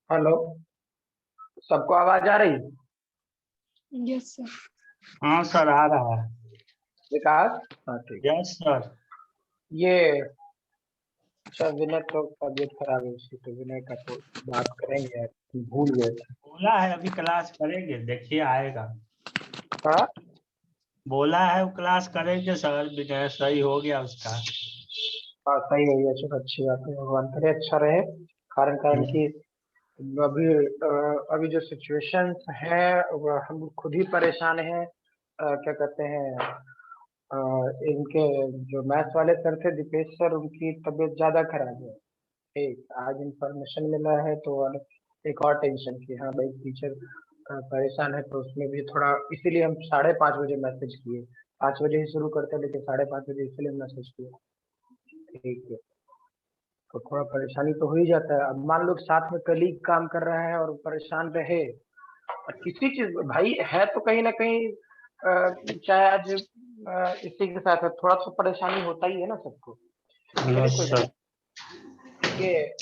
Hello. सबको आवाज आ रही? Yes sir. हाँ सर, आ रहा है। विकास, हाँ ठीक। Yes sir. ये अच्छा, विनय तो तबीयत खराब है उसकी, तो विनय का तो बात करेंगे यार, भूल गए थे। बोला है अभी क्लास करेंगे, देखिए आएगा। हाँ बोला है वो क्लास करेंगे सर, विनय सही हो गया उसका। हाँ, सही है ये, चलो अच्छी बात है, भगवान करे अच्छा रहे। कारण कारण की अभी अभी जो सिचुएशन है वो हम खुद ही परेशान हैं। क्या कहते हैं, अ, इनके जो मैथ्स वाले सर थे दीपेश सर, उनकी तबीयत ज्यादा खराब है। ठीक, आज इंफॉर्मेशन मिला है तो एक और टेंशन की, हाँ भाई टीचर परेशान है, तो उसमें भी थोड़ा, इसीलिए हम 5:30 बजे मैसेज किए। 5 बजे ही शुरू करते हैं लेकिन 5:30 बजे इसलिए मैसेज किए। ठीक है, तो थोड़ा परेशानी तो हो ही जाता है। अब मान लो साथ में कलीग काम कर रहा है और परेशान रहे, और किसी चीज भाई है तो कहीं ना कहीं चाहे आज इसी के साथ है, थोड़ा सा परेशानी होता ही है ना सबको। चलिए यस कोई सर। बात नहीं। ये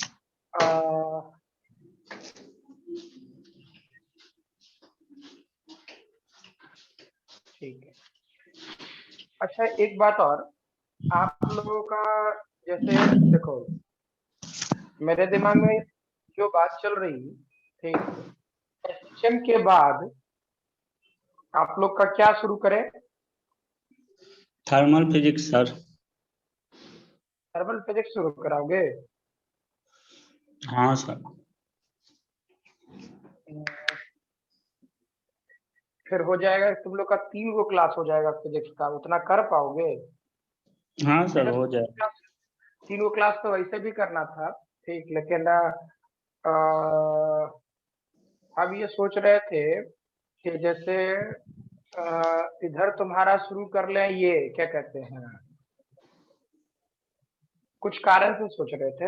ठीक है। अच्छा एक बात और, आप लोगों का जैसे देखो, मेरे दिमाग में जो बात चल रही, ठीक है, एसएचएम के बाद आप लोग का क्या शुरू करें? Thermal physics sir. Thermal physics शुरू कराओगे? हाँ सर। फिर हो जाएगा तुम लोग का 3 गो क्लास हो जाएगा फिजिक्स का, उतना कर पाओगे? हाँ सर, मैंने हो जाए। 3 गो क्लास तो वैसे भी करना था, ठीक, लेकिन अब ये सोच रहे थे कि जैसे इधर तुम्हारा शुरू कर लें, ये क्या कहते हैं, कुछ कारण से सोच रहे थे।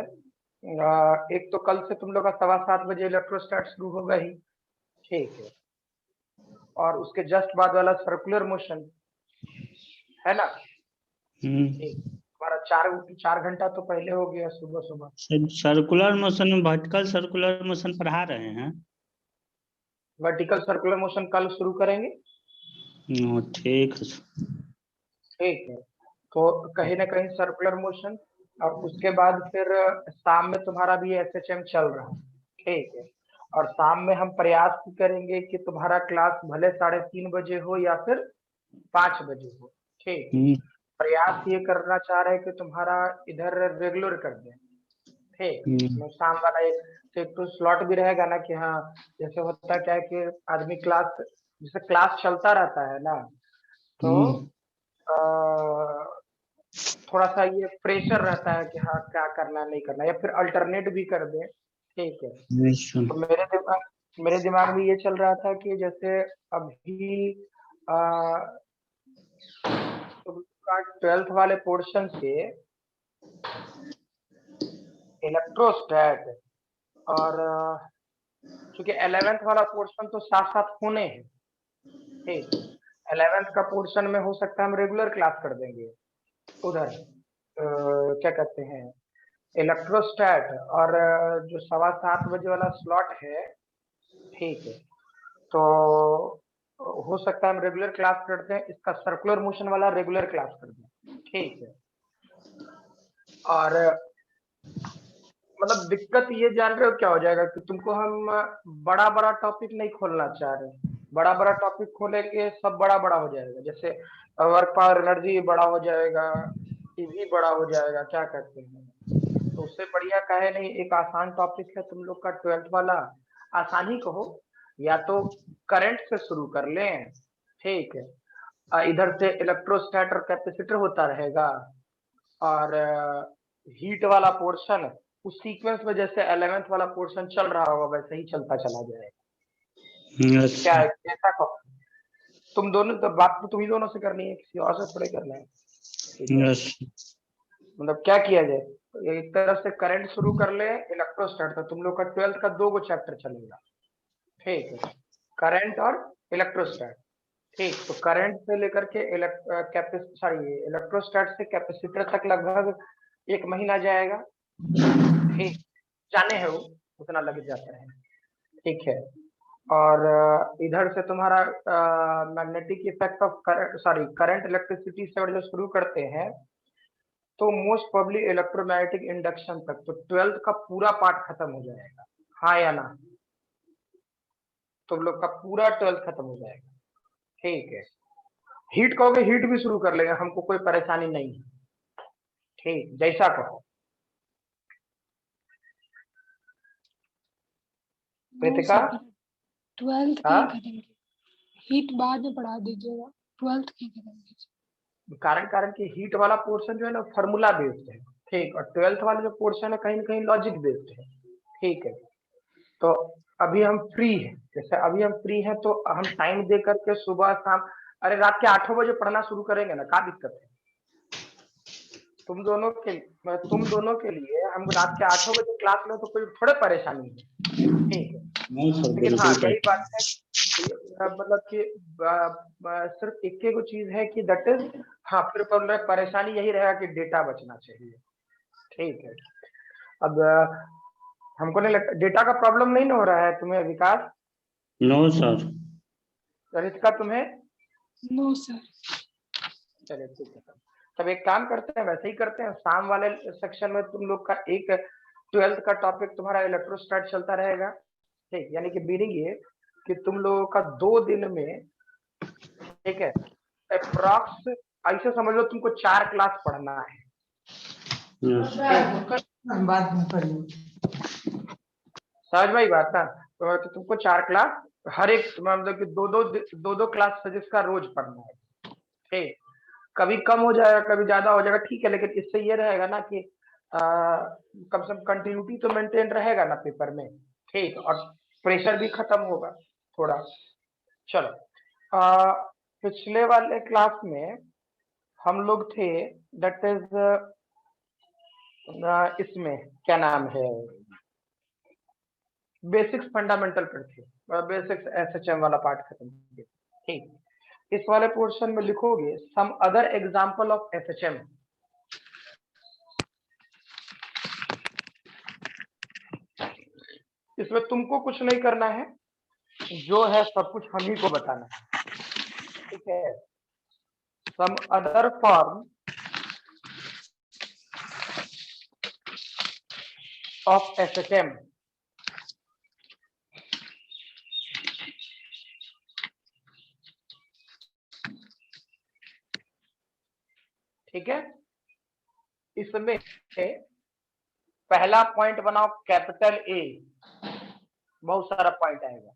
एक तो कल से तुम लोग का 7:15 बजे इलेक्ट्रोस्टैट शुरू होगा ही, ठीक है, और उसके जस्ट बाद वाला सर्कुलर मोशन है ना, ठीक, हमारा 4 4 घंटा तो पहले हो गया सुबह सुबह। सर्कुलर मोशन में वर्टिकल सर्कुलर मोशन पढ़ा रहे हैं। वर्टिकल सर्कुलर मोशन कल शुरू करेंगे, ठीक है सर। ठीक है, तो कहीं ना कहीं सर्कुलर मोशन, और उसके बाद फिर शाम में तुम्हारा भी एसएचएम चल रहा है, ठीक है, और शाम में हम प्रयास करेंगे कि तुम्हारा क्लास भले 3:30 बजे हो या फिर 5 बजे हो, ठीक है, प्रयास ये करना चाह रहे हैं कि तुम्हारा इधर रेगुलर कर दें, ठीक, उसमें शाम वाला एक तो स्लॉट भी रहेगा ना, कि हाँ जैसे होता क्या है कि आदमी क्लास, जैसे क्लास चलता रहता है ना, तो थोड़ा सा ये प्रेशर रहता है कि हाँ क्या करना नहीं करना, या फिर अल्टरनेट भी कर दे, ठीक है। तो मेरे दिमाग में ये चल रहा था कि जैसे अभी का 12th वाले पोर्शन से इलेक्ट्रोस्टैट, और चूंकि 11th वाला पोर्शन तो साथ साथ होने हैं, ठीक, 11th का पोर्शन में हो सकता है हम रेगुलर क्लास कर देंगे उधर, क्या कहते हैं, इलेक्ट्रोस्टैट, और जो 7:15 बजे वाला स्लॉट है, ठीक है, तो हो सकता है हम रेगुलर क्लास करते हैं, इसका सर्कुलर मोशन वाला रेगुलर क्लास कर दें, ठीक है। और मतलब दिक्कत ये जान रहे हो क्या हो जाएगा कि तुमको हम बड़ा बड़ा टॉपिक नहीं खोलना चाह रहे, बड़ा बड़ा टॉपिक खोलेंगे सब बड़ा बड़ा हो जाएगा, जैसे वर्क पावर एनर्जी बड़ा हो जाएगा, टीवी बड़ा हो जाएगा, क्या कहते हैं, तो उससे बढ़िया काहे नहीं एक आसान टॉपिक है तुम लोग का 12th वाला, आसान ही कहो, या तो करंट से शुरू कर लें, ठीक है, इधर से इलेक्ट्रोस्टैट और कैपेसिटर होता रहेगा, और हीट वाला पोर्शन उस सीक्वेंस में जैसे 11th वाला पोर्शन चल रहा होगा वैसे ही चलता चला जाएगा। क्या है, कैसा कहो? तुम दोनों तो बात तो तुम ही दोनों से करनी है, किसी और से थोड़े करना है, ठीक है। मतलब क्या किया जाए, एक तरफ से करंट शुरू कर ले, इलेक्ट्रोस्टैट, तो तुम लोग का 12th का 2 गो चैप्टर चलेगा, ठीक है, करंट और इलेक्ट्रोस्टैट, ठीक, तो करंट से लेकर के इलेक्ट्रोस्टैट से कैपेसिटर तक लगभग 1 महीना जाएगा, ठीक, जाने है वो उतना लग जाता है, ठीक है। और इधर से तुम्हारा magnetic effect of current electricity से जो शुरू करते हैं तो मोस्ट प्रोबेबली इलेक्ट्रोमैग्नेटिक इंडक्शन तक, तो 12th का पूरा पार्ट खत्म हो जाएगा, हाँ या ना? तुम लोग का पूरा 12th खत्म हो जाएगा। ठीक है, हीट कहोगे हीट भी शुरू कर लेंगे, हमको कोई परेशानी नहीं है। ठीक, जैसा कहो। कृतिका? 12th की हाँ, करेंगे, हीट बाद में पढ़ा दीजिएगा, 12th की करेंगे। कारण की हीट वाला पोर्शन जो है ना फॉर्मूला बेस्ड है, ठीक, और 12th वाला जो पोर्शन है कहीं ना कहीं लॉजिक बेस्ड है। ठीक है, तो अभी हम फ्री हैं, जैसे अभी हम फ्री हैं तो हम टाइम दे करके सुबह शाम, अरे रात के 8 बजे पढ़ना शुरू करेंगे ना, क्या दिक्कत है? तुम दोनों के लिए हम रात के 8 बजे क्लास में तो कोई थोड़े परेशानी है। ठीक है, नहीं सर, लेकिन हाँ बिल्कुल यही बात है कि मतलब कि सिर्फ एक ही चीज है कि दैट इज, हाँ फिर परेशानी यही रहेगा कि डेटा बचना चाहिए। ठीक है, अब हमको नहीं लगता डेटा का प्रॉब्लम नहीं ना हो रहा है तुम्हें विकास? No sir. रितिका तुम्हें? No sir. चलिए ठीक है, तब एक काम करते हैं, वैसे ही करते हैं, शाम वाले सेक्शन में तुम लोग का एक 12th का टॉपिक तुम्हारा इलेक्ट्रोस्टैट चलता रहेगा। ठीक, यानी कि मीनिंग ये कि तुम लोगों का 2 दिन में, ठीक है, अप्रॉक्स ऐसे समझ लो तुमको 4 क्लास पढ़ना है। बाद में पढ़िए। समझ में आई बात ना? तो तुमको 4 क्लास, हर एक मतलब कि दो क्लास फिजिक्स का रोज पढ़ना है। ठीक, कभी कम हो जाएगा कभी ज्यादा हो जाएगा, ठीक है, लेकिन इससे ये रहेगा ना कि कम से कम कंटिन्यूटी तो मेंटेन रहेगा ना पेपर में। ठीक, और प्रेशर भी खत्म होगा थोड़ा। चलो, पिछले वाले क्लास में हम लोग थे, दैट इज इसमें क्या नाम है, बेसिक्स फंडामेंटल पर थे, बेसिक्स एसएचएम वाला पार्ट खत्म किया। ठीक, इस वाले पोर्शन में लिखोगे some other example of SHM. इसमें तुमको कुछ नहीं करना है, जो है सब कुछ हम ही को बताना है। ठीक है, some other form of SHM. ठीक है, इसमें पहला पॉइंट बनाओ कैपिटल ए, बहुत सारा पॉइंट आएगा।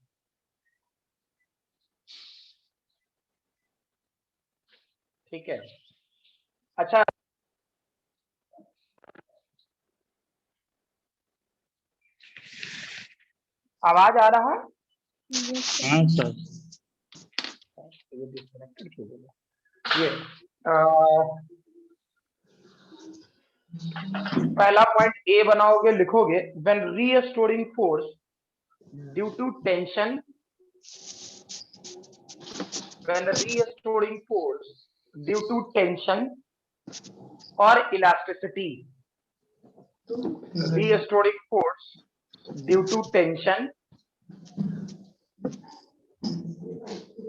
ठीक है, अच्छा, आवाज आ रहा है? हाँ सर। ये पहला पॉइंट ए बनाओगे, लिखोगे when restoring force due to tension, when restoring force due to tension or elasticity, restoring force due to tension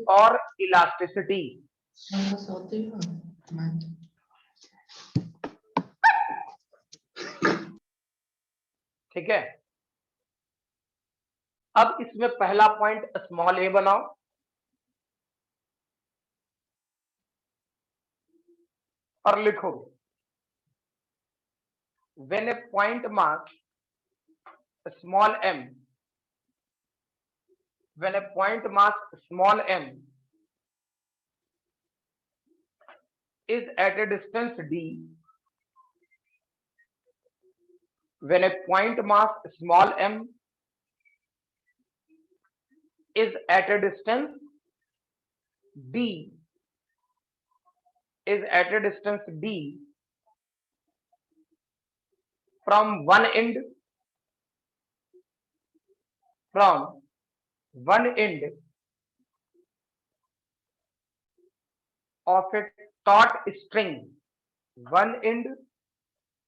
or elasticity। ठीक है, अब इसमें पहला पॉइंट स्मॉल ए बनाओ, और लिखोगे when a point mass small m, when a point mass small m is at a distance d, when a point mass small m is at a distance d, is at a distance d from one end of a taut string, one end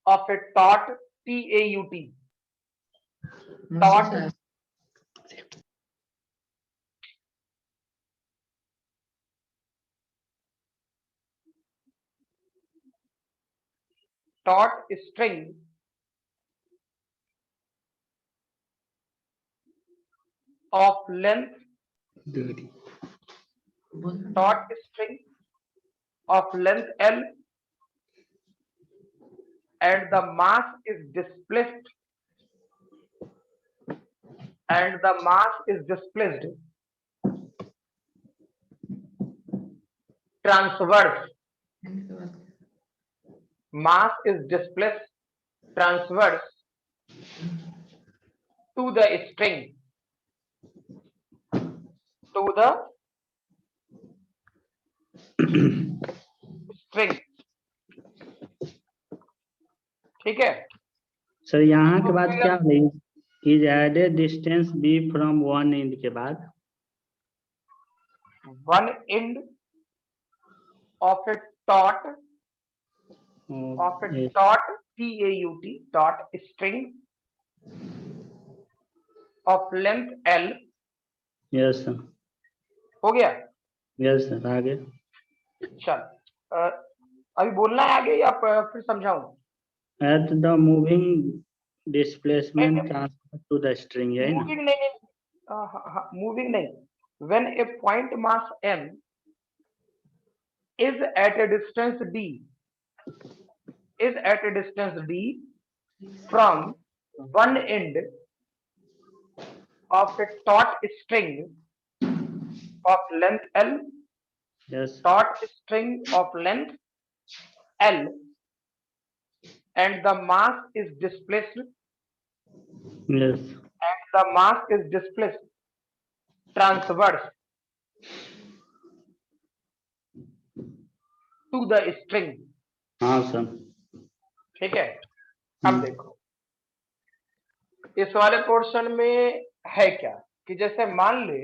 of a taut, taut, taut taut string of length taut string of length L and the mass is displaced transverse. Mass is displaced transverse to the string. ठीक है sir यहाँ के बाद क्या is added distance B from one end के बाद one end of a taut taut string of length L. Yes sir हो गया यस सर आगे चल अभी बोलना है आगे या फिर समझाऊं at the moving displacement transfer to the string है ना मूविंग नहीं when a point mass m is at a distance d from one end of a taut string of length L. Yes. Taut string of length L and the mass is displaced. Yes. And the mass is displaced transverse to the string. हाँ sir ठीक है अब देखो इस वाले portion में है क्या कि जैसे मान ले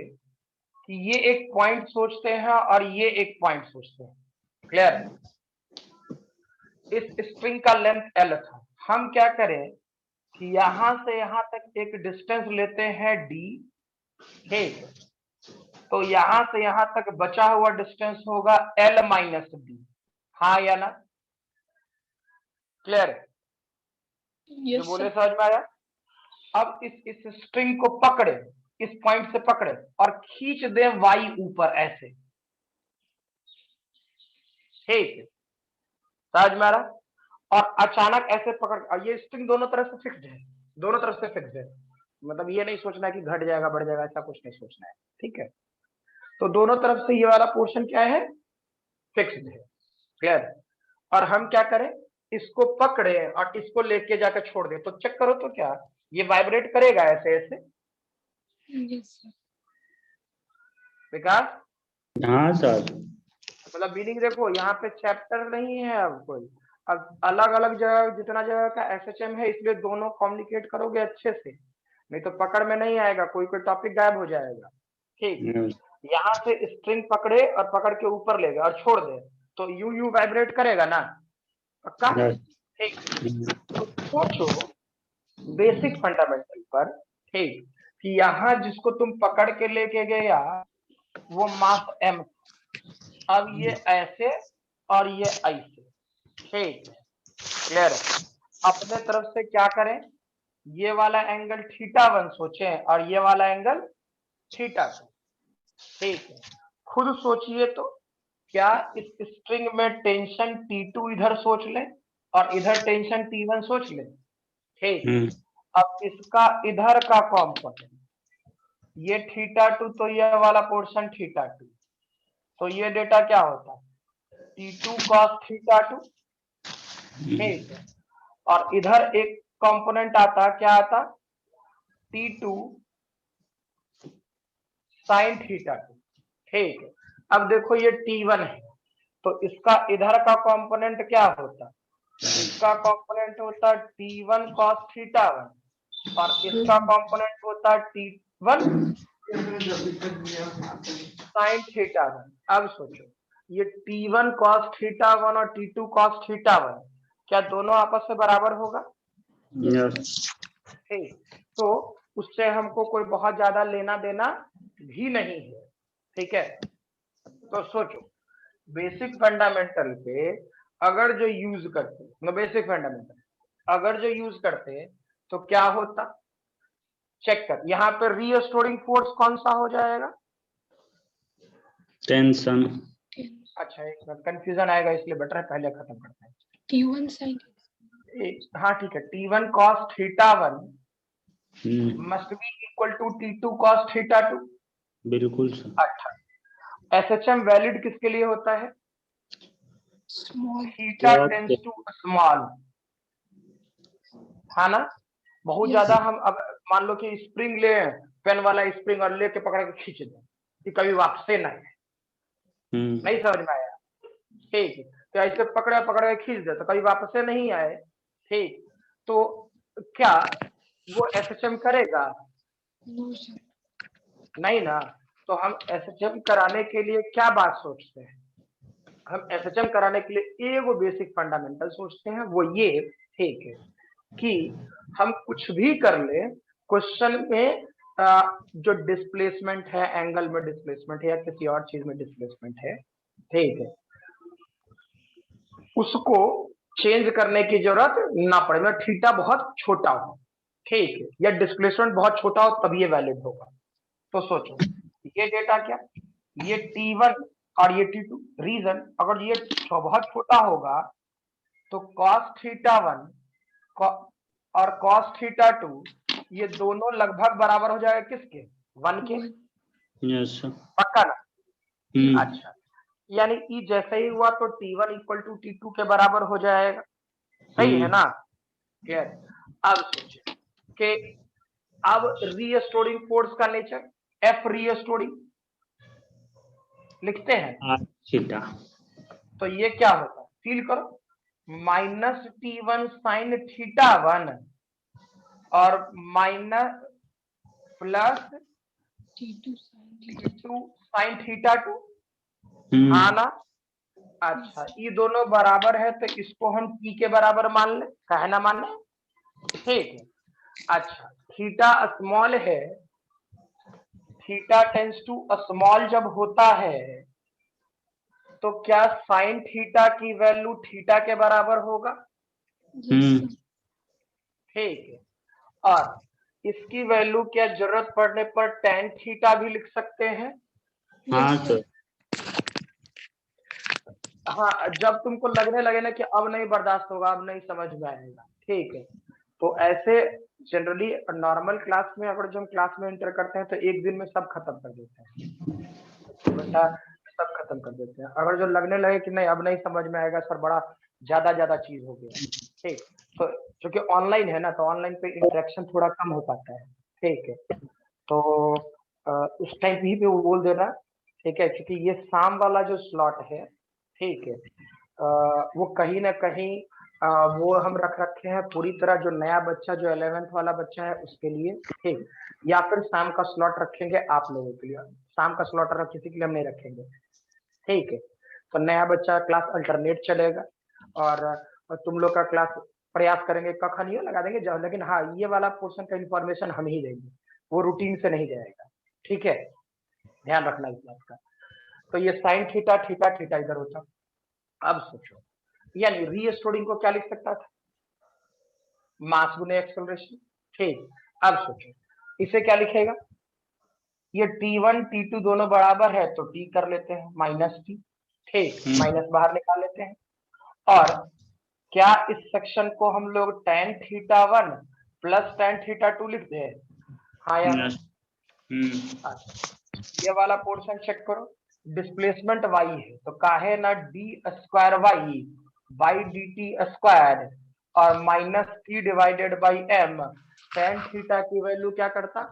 कि ये एक पॉइंट सोचते हैं और ये एक पॉइंट सोचते हैं क्लियर इस स्ट्रिंग का लेंथ L था हम क्या करें कि यहां से यहां तक एक डिस्टेंस लेते हैं d ठीक तो यहां से यहां तक बचा हुआ डिस्टेंस होगा L माइनस डी हाँ या ना क्लियर यस बोले समझ में आया अब इस स्ट्रिंग को पकड़े इस पॉइंट से पकड़े और खींच दे y ऊपर ऐसे ठीक समझ में आ रहा और अचानक ऐसे पकड़ और ये स्ट्रिंग दोनों तरफ से फिक्स्ड है मतलब ये नहीं सोचना कि घट जाएगा बढ़ जाएगा ऐसा कुछ नहीं सोचना है ठीक है तो दोनों तरफ से ये वाला पोर्शन क्या है फिक्स्ड है क्लियर और हम क्या करें इसको पकड़े और इसको लेके जाकर छोड़ दे तो चेक करो तो क्या ये वाइब्रेट करेगा ऐसे ऐसे विकास हाँ सर मतलब मीनिंग देखो यहाँ पे चैप्टर नहीं है अब कोई अब अलग अलग जगह जितना जगह का एसएचएम है इसलिए दोनों कम्युनिकेट करोगे अच्छे से नहीं तो पकड़ में नहीं आएगा कोई टॉपिक गायब हो जाएगा ठीक यहाँ से स्ट्रिंग पकड़े और पकड़ के ऊपर ले गए और छोड़ दे तो यू वाइब्रेट करेगा ना पक्का ठीक तो सोचो बेसिक फंडामेंटल पर ठीक कि यहाँ जिसको तुम पकड़ के लेके गया वो मास m अब ये ऐसे और ये ऐसे ठीक क्लियर अपने तरफ से क्या करें ये वाला एंगल θ1 सोचे और ये वाला एंगल θ2 ठीक है खुद सोचिए तो क्या इस स्ट्रिंग में टेंशन T2 इधर सोच ले और इधर टेंशन T1 सोच ले ठीक अब इसका इधर का कॉम्पोनेंट ये θ2 तो ये वाला पोर्शन θ2 तो ये डेटा क्या होता है T2 cos θ2 ठीक है और इधर एक कंपोनेंट आता क्या आता T2 sin θ2 ठीक है अब देखो ये T1 है तो इसका इधर का कंपोनेंट क्या होता इसका कंपोनेंट होता T1 cos θ1 और इसका कंपोनेंट होता T1 sin θ1 अब सोचो ये T1 cos θ1 और T2 cos θ1 क्या दोनों आपस में बराबर होगा ठीक तो उससे हमको कोई बहुत ज्यादा लेना देना भी नहीं है ठीक है तो सोचो बेसिक फंडामेंटल पे अगर जो यूज करते बेसिक फंडामेंटल, अगर जो यूज करते तो क्या होता, चेक कर। यहाँ पे रीस्टोरिंग फोर्स कौन सा हो जाएगा? टेंशन। अच्छा एक मिनट, कंफ्यूजन आएगा इसलिए बेटर है पहले खत्म करते हैं। T1 sin हाँ ठीक है, T1 cos θ1 must be equal to T2 cos θ2। बिल्कुल सर। अच्छा एसएचएम वैलिड किसके लिए होता है? small theta tends to small, है ना? बहुत Yes. ज्यादा हम अब मान लो कि स्प्रिंग ले, पेन वाला स्प्रिंग और लेके पकड़ के खींच दें कि कभी वापसी नहीं समझ में आया? ठीक है, तो ऐसे पकड़े पकड़े खींच दे तो कभी वापस नहीं आए, ठीक, तो क्या वो एसएचएम करेगा? no sir. नहीं ना। तो हम एसएचएम कराने के लिए क्या बात सोचते हैं? हम एसएचएम कराने के लिए एगो बेसिक फंडामेंटल सोचते हैं, वो ये, ठीक है, कि हम कुछ भी कर ले क्वेश्चन में जो डिस्प्लेसमेंट है, एंगल में डिस्प्लेसमेंट है या किसी और चीज में डिस्प्लेसमेंट है, ठीक है, उसको चेंज करने की जरूरत ना पड़े। मतलब थीटा बहुत छोटा हो, ठीक है, या डिस्प्लेसमेंट बहुत छोटा हो तब ये वैलिड होगा। तो सोचो ये डेटा क्या, ये T1 और ये T2। रीजन, अगर ये बहुत छोटा होगा तो cos θ1 और cos θ2 ये दोनों लगभग बराबर हो जाएगा किसके? 1 के। Yes sir. पक्का ना? अच्छा, यानी ई जैसे ही हुआ तो T1 इक्वल टू T2 के बराबर हो जाएगा, सही है ना? क्लियर? अब सोचिए कि अब रीस्टोरिंग फोर्स का नेचर, एफ रीस्टोरिंग लिखते हैं थीटा, तो ये क्या होता है, फील करो, माइनस T1 साइन θ1 और minus plus T2 sin T2 sign θ2, हाँ ना? अच्छा ये दोनों बराबर है तो इसको हम T के बराबर मान ले, कहे ना मान ले, ठीक है। अच्छा थीटा स्मॉल है, थीटा टेंस टू स्मॉल जब होता है तो क्या साइन थीटा की वैल्यू थीटा के बराबर होगा? yes sir. ठीक है, और इसकी वैल्यू क्या जरूरत पड़ने पर टेन थीटा भी लिख सकते हैं? हाँ Yes sir. सर। हाँ जब तुमको लगने लगे ना कि अब नहीं बर्दाश्त होगा, अब नहीं समझ में आएगा, ठीक है, तो ऐसे जनरली नॉर्मल क्लास में अगर जो हम क्लास में एंटर करते हैं तो एक दिन में सब खत्म कर देते हैं, तो बेटा सब खत्म कर देते हैं। अगर जो लगने लगे कि नहीं अब नहीं समझ में आएगा सर, बड़ा ज्यादा चीज हो गया, ठीक, तो क्योंकि ऑनलाइन है ना तो ऑनलाइन पे इंटरेक्शन थोड़ा कम हो पाता है, ठीक है, तो उस टाइम ही पे वो बोल देना, ठीक है, क्योंकि ये शाम वाला जो स्लॉट है, ठीक है, वो कहीं ना कहीं वो हम रख रखे हैं पूरी तरह जो नया बच्चा जो 11th वाला बच्चा है उसके लिए, ठीक, या फिर शाम का स्लॉट रखेंगे आप लोगों के लिए, शाम का स्लॉट रख किसी के लिए हम नहीं रखेंगे, ठीक है, तो नया बच्चा क्लास अल्टरनेट चलेगा और तुम लोग का क्लास प्रयास करेंगे कखा नहीं लगा देंगे जाओ, लेकिन हाँ ये वाला पोर्शन का इंफॉर्मेशन हम ही देंगे, वो रूटीन से नहीं जाएगा, ठीक है, ध्यान रखना इस बात का। तो ये साइन थीटा थीटा थीटा इधर होता। अब सोचो यानी रीस्टोरिंग को क्या लिख सकता था, मास गुने एक्सेलरेशन, ठीक, अब सोचो इसे क्या लिखेगा, ये T1 T2 दोनों बराबर है तो T कर लेते हैं माइनस T, ठीक, माइनस बाहर निकाल लेते हैं, और क्या इस सेक्शन को हम लोग tan θ1 प्लस tan θ2 लिखते हैं? हाँ यार, ये वाला पोर्शन चेक करो, डिस्प्लेसमेंट y है तो काहे ना d square y by D T square और minus t divided by m, tan theta की वैल्यू क्या करता,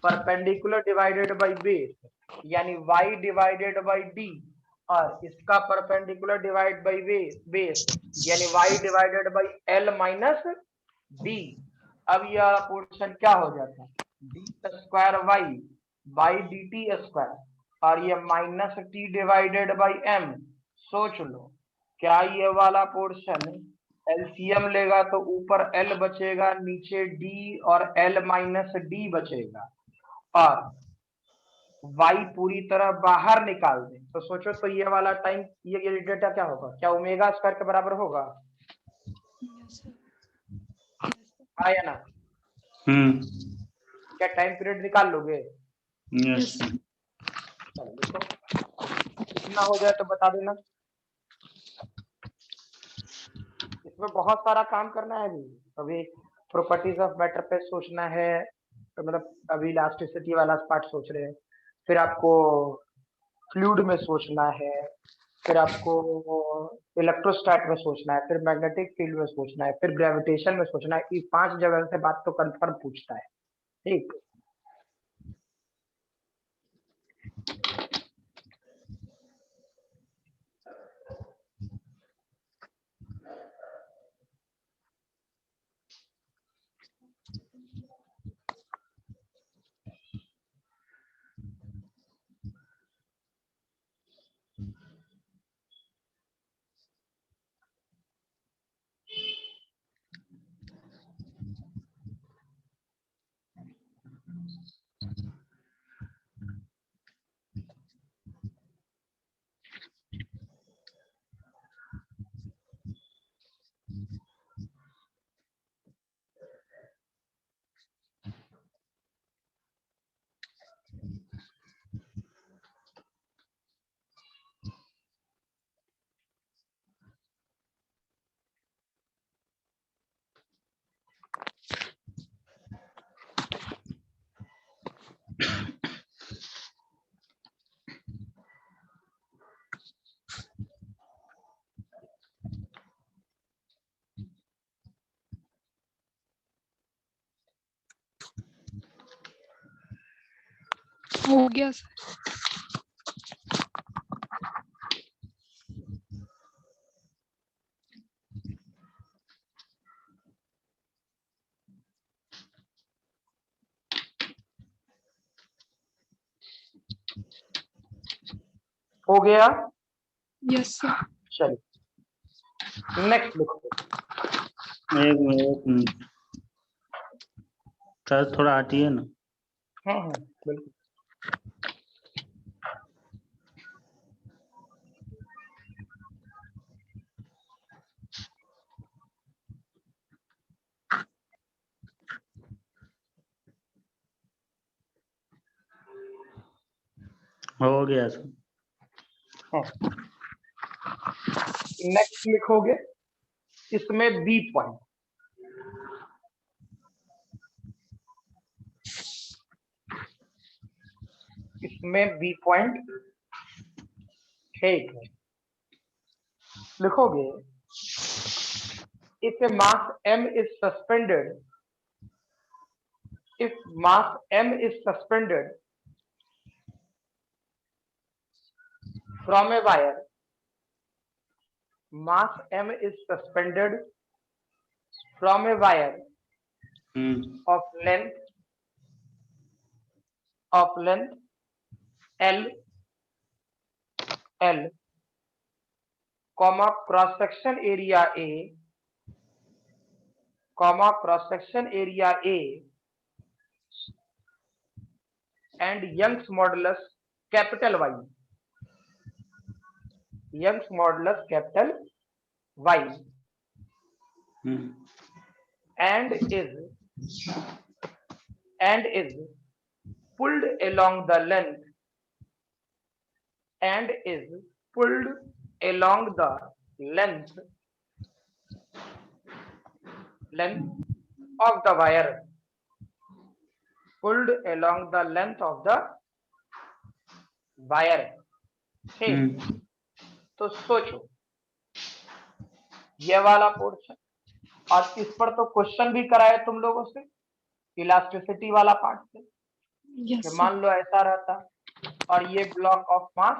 परपेंडिकुलर डिवाइडेड बाई बेस, यानी y डिवाइडेड बाई d, और इसका परपेंडिकुलर डिवाइड बाई बेस यानी y divided by l minus d। अब यह पोर्शन क्या हो जाता है, d square y by D T square और ये minus T divided by m। सोच लो क्या ये वाला पोर्शन एलसीएम लेगा तो ऊपर l बचेगा, नीचे d और l माइनस d बचेगा, और वाई पूरी तरह बाहर निकाल दें, तो सोचो तो ये वाला टाइम, ये डेटा क्या होगा, क्या ओमेगा स्क्वायर के बराबर होगा? Yes sir. हाँ या ना? क्या टाइम पीरियड निकाल लोगे? Yes sir. चलो देखो कितना हो जाए तो बता देना। इसमें बहुत सारा काम करना है अभी प्रॉपर्टीज ऑफ मैटर पे सोचना है, तो मतलब अभी इलास्टिसिटी वाला पार्ट सोच रहे हैं, फिर आपको फ्लूइड में सोचना है, फिर आपको इलेक्ट्रोस्टैट में सोचना है, फिर मैग्नेटिक फील्ड में सोचना है, फिर ग्रेविटेशन में सोचना है। इस 5 जगह से बात तो कंफर्म पूछता है। ठीक, हो गया सर। हो गया। Yes sir. चलिए नेक्स्ट लिखो। एक मिनट सर, थोड़ा हटिए ना। बिल्कुल। हो गया सर। नेक्स्ट लिखोगे इसमें बी पॉइंट, इसमें बी पॉइंट। ठीक है, लिखोगे if a mass m is suspended, if mass m is suspended from a wire, mass m is suspended from a wire of length L, comma cross section area A, comma cross section area A, and Young's modulus capital Y, Young's modulus capital Y, and is pulled along the length, and is pulled along the length of the wire, pulled along the length of the wire। ठीक, तो सोचो ये वाला portion, और इस पर तो question भी कराए तुम लोगों से इलास्टिसिटी वाला पार्ट से, यस कि सर। मान लो ऐसा रहता और ये ब्लॉक ऑफ मास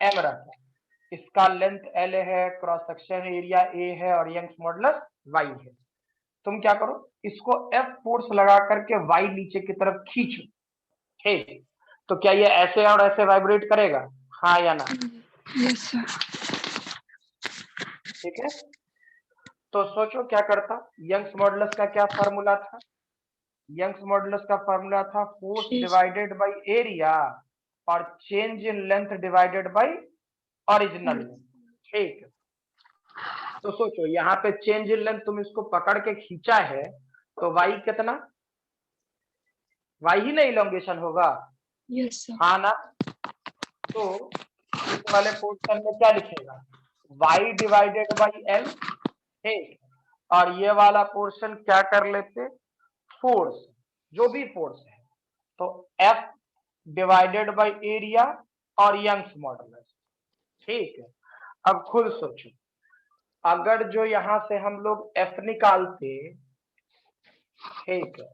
m रहता, इसका लेंथ L है, क्रॉस सेक्शन एरिया A है और यंग्स मॉडुलस Y है। तुम क्या करो, इसको F फोर्स लगा करके Y नीचे की तरफ खींचो। ठीक, तो क्या ये ऐसे और ऐसे वाइब्रेट करेगा, हाँ या ना? Yes sir. ठीक है, तो सोचो क्या करता, यंग्स मॉडुलस का क्या फार्मूला था, यंग्स मॉडुलस का फॉर्मूला था force Yes. Divided by area और change in length divided by original length. ठीक है, तो सोचो यहाँ पे चेंज इन लेंथ तुम इसको पकड़ के खींचा है तो y कितना, y ही ना इलोंगेशन होगा, Yes, sir. हाँ ना। तो इस वाले पोर्शन में क्या लिखेगा, y डिवाइडेड बाई l। ठीक, और ये वाला पोर्शन क्या कर लेते, फोर्स, जो भी फोर्स है तो F डिवाइडेड बाई एरिया और यंग्स मॉडुलस। ठीक है, अब खुद सोचो, अगर जो यहां से हम लोग F निकालते, ठीक है,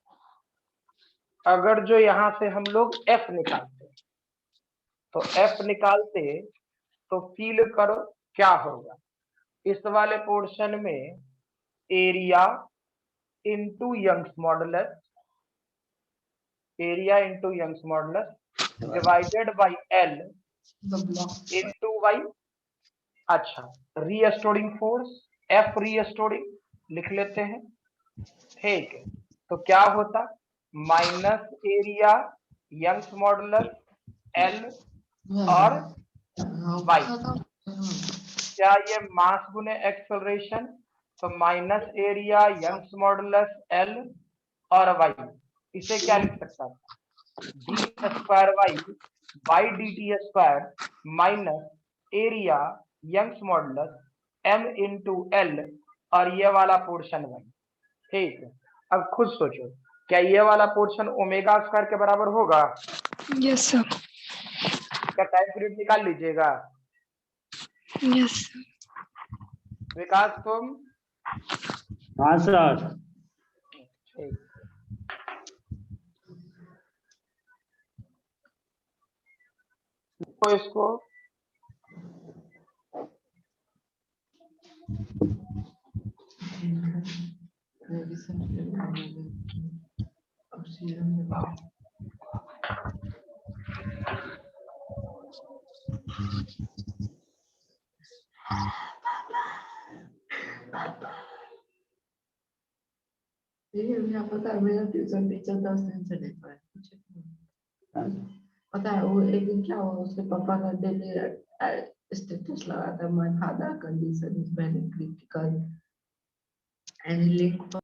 अगर जो यहां से हम लोग F निकालते तो F निकालते तो फील करो क्या होगा, इस वाले पोर्शन में area into Young's modulus, area into Young's modulus divided by L into y. अच्छा, रीस्टोरिंग फोर्स F रीस्टोरिंग लिख लेते हैं। ठीक है, तो क्या होता, minus area Young's modulus L और वाई, क्या ये मास गुने एक्सेलरेशन, तो minus area Young's modulus L और वाई, इसे क्या लिख सकता था, d square Y by D T square minus area Young's modulus M into L और ये वाला पोर्शन वाई। ठीक है, अब खुद सोचो क्या ये वाला पोर्शन ओमेगा स्क्वायर के बराबर होगा, Yes, sir. क्या टाइम पीरियड निकाल लीजिएगा। Yes, sir. विकास तुम, हाँ सर। ठीक, तो इसको पता है मेरा ट्यूशन टीचर 10 दिन से देख रहा है, पता है वो एक दिन क्या हुआ, उसके पापा का डेली स्टेटस लगा था, my father condition is very critical and link.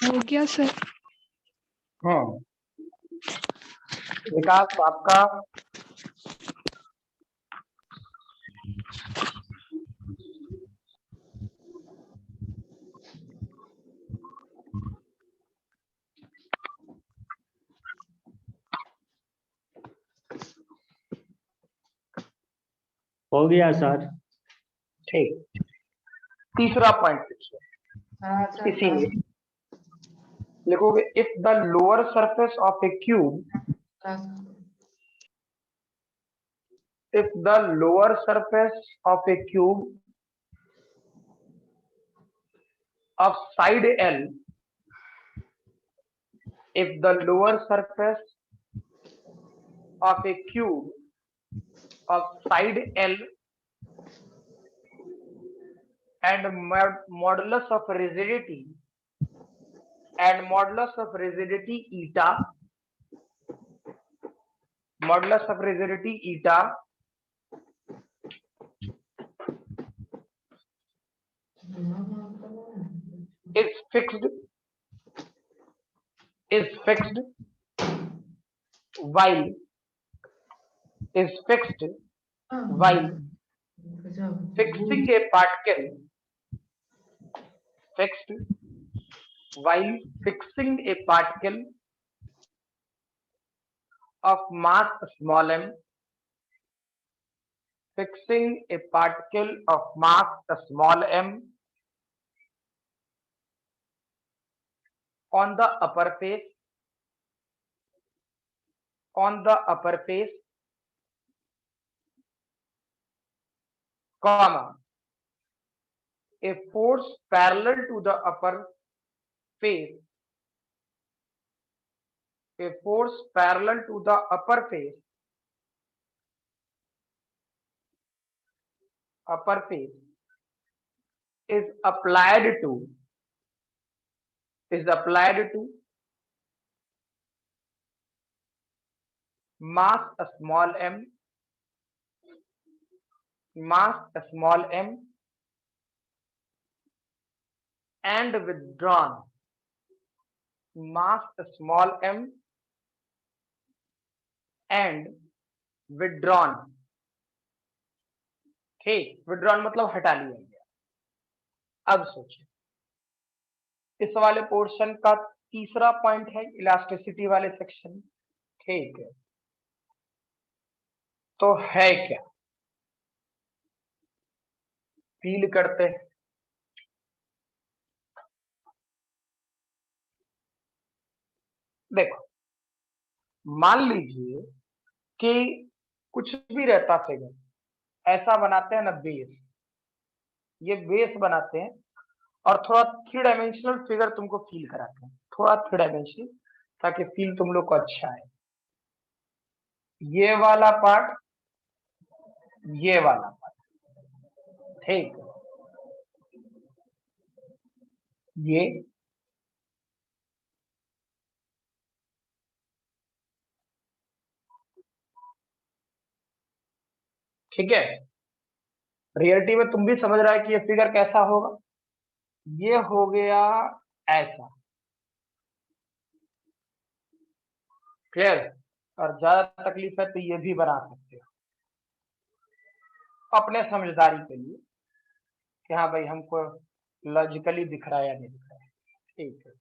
हो गया सर। विकास आपका, हो गया सर। ठीक, तीसरा पॉइंट लिखिए, इसीलिए लिखोगे if the lower surface of A cube, if the lower surface of a cube of side L, if the lower surface of a cube of side L and modulus of rigidity eta, modulus of rigidity eta is fixed fixed while is fixed while fixing a particle fixed while fixing a particle of mass small m, fixing a particle of mass small m on the upper face comma a force parallel to the upper face is applied to mass small m and withdrawn mass small m and withdrawn। ठीक, withdrawn मतलब हटा लिया गया। अब सोचिए इस वाले portion का तीसरा पॉइंट है इलास्टिसिटी वाले सेक्शन। ठीक है, तो है क्या, फील करते हैं। देखो मान लीजिए कि कुछ भी रहता फिगर, ऐसा बनाते हैं ना बेस, ये बेस बनाते हैं और थोड़ा 3 डायमेंशनल फिगर तुमको फील कराते हैं, थोड़ा 3 डायमेंशनल, ताकि फील तुम लोग को अच्छा है। ये वाला पार्ट, ये वाला पार्ट, ठीक, ये ठीक है। रियलिटी में तुम भी समझ रहा है कि ये फिगर कैसा होगा। ये हो गया ऐसा, क्लियर। और ज्यादा तकलीफ है तो ये भी बना सकते हो अपने समझदारी के लिए कि हाँ भाई हमको लॉजिकली दिख रहा है या नहीं दिख रहा है। ठीक है,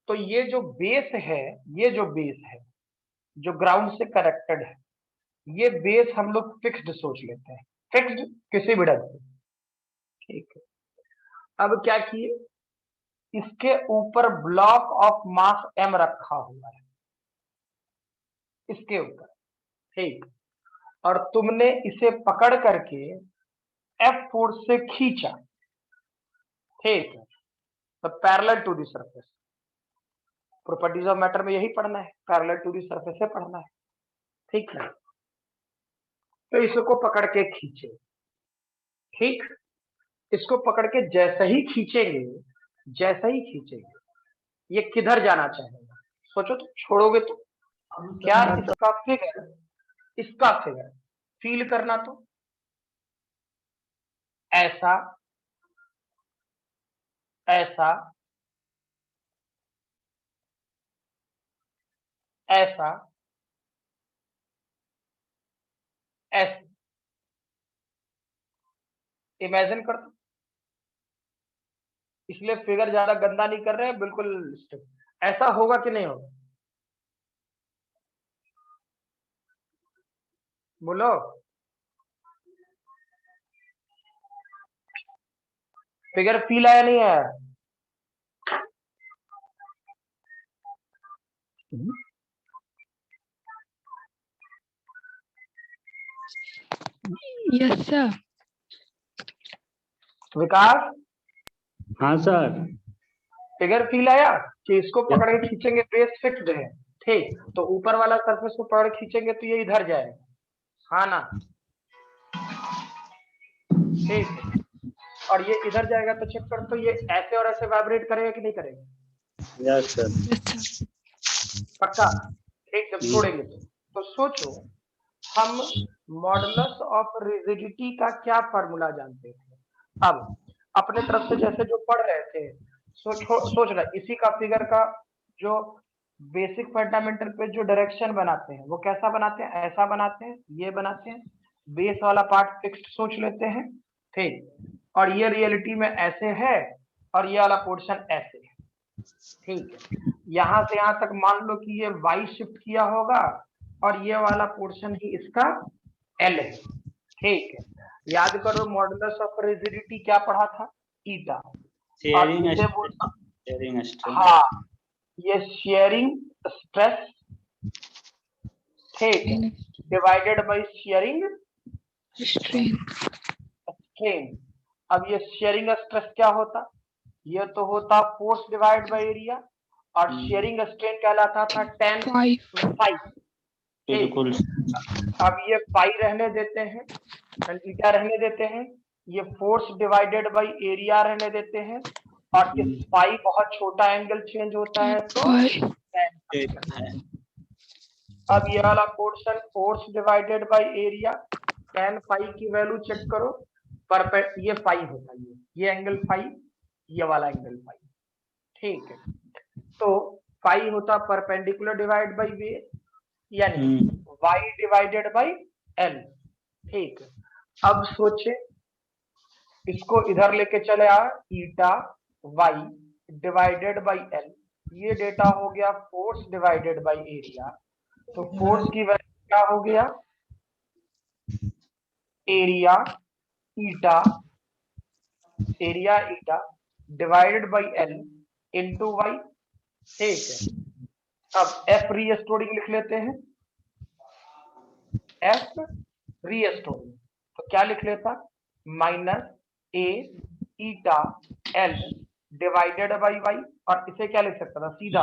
तो ये जो बेस है, जो ग्राउंड से कनेक्टेड है, ये बेस हम लोग फिक्स्ड सोच लेते हैं, फिक्स्ड किसी भी ढंग से। ठीक है, अब क्या किए, इसके ऊपर ब्लॉक ऑफ मास m रखा हुआ है, इसके ऊपर, ठीक, और तुमने इसे पकड़ करके F फोर्स से खींचा, ठीक है, तो parallel to the surface, properties of matter में यही पढ़ना है, पैरेलल टू द सरफेस से पढ़ना है। ठीक है, तो इसको पकड़ के खींचे, ठीक, इसको पकड़ के जैसे ही खींचेंगे ये किधर जाना चाहेगा, सोचो तो, छोड़ोगे तो क्या इसका फिगर फील करना, तो ऐसा ऐसा ऐसा ऐसा इमेजिन कर दो। इसलिए फिगर ज्यादा गंदा नहीं कर रहे हैं, बिल्कुल ऐसा होगा कि नहीं होगा, बोलो। फिगर फील आया नहीं है? Yes sir. विकास, हाँ सर। फिगर फील आया कि इसको पकड़ के खींचेंगे, बेस फिक्स्ड है, ठीक, तो ऊपर वाला सरफेस को पकड़ खींचेंगे तो ये इधर जाएगा, हाँ ना, ठीक, और ये इधर जाएगा तो चेक कर, तो ये ऐसे और ऐसे वाइब्रेट करेगा कि नहीं करेगा? Yes sir. पक्का, ठीक, जब छोड़ेंगे तो सोचो हम मॉडुलस ऑफ रिजिडिटी का क्या फार्मूला जानते थे। अब अपने तरफ से जैसे जो पढ़ रहे थे, सोच रहा इसी का फिगर का जो बेसिक फंडामेंटल पे जो डायरेक्शन बनाते हैं वो कैसा बनाते हैं, ऐसा बनाते हैं, ये बनाते हैं, बेस वाला पार्ट फिक्स्ड सोच लेते हैं, ठीक, और ये रियलिटी में ऐसे है और ये वाला पोर्शन ऐसे है, ठीक है। यहां से यहां तक मान लो कि ये वाई शिफ्ट किया होगा और ये वाला पोर्शन ही इसका एल है, ठीक है। याद करो मॉडुलस ऑफ रिजिडिटी क्या पढ़ा था, ईटा, और इसे बोलता, शेयरिंग स्ट्रेस, हाँ ये शेयरिंग स्ट्रेस, ठीक है, divided by sharing strain. Strain. अब ये शेयरिंग स्ट्रेस क्या होता, ये तो होता फोर्स डिवाइड बाय एरिया, और शेयरिंग स्ट्रेन कहलाता था 10 फाइव, बिल्कुल। अब ये पाई रहने देते हैं, ईटा रहने देते हैं, ये फोर्स डिवाइडेड बाय एरिया रहने देते हैं, और इस पाई बहुत छोटा एंगल चेंज होता है तो अब ये वाला portion force divided by area, tan phi की वैल्यू चेक करो, ये फाई होता है, ये एंगल फाई, ये वाला एंगल फाई, ठीक है। तो फाई होता परपेंडिकुलर डिवाइड बाय बेस, यानी y डिवाइडेड बाय l, ठीक है। अब सोचे इसको इधर लेके चले आ, eta y divided by l, ये डेटा हो गया फोर्स डिवाइडेड बाय एरिया, तो फोर्स की वैल्यू क्या हो गया, area eta divided by l into y, ठीक है। अब एफ रीस्टोरिंग लिख लेते हैं, एफ रीस्टोरिंग, तो क्या लिख लेता, minus A eta L divided by y, और इसे क्या लिख सकता था सीधा,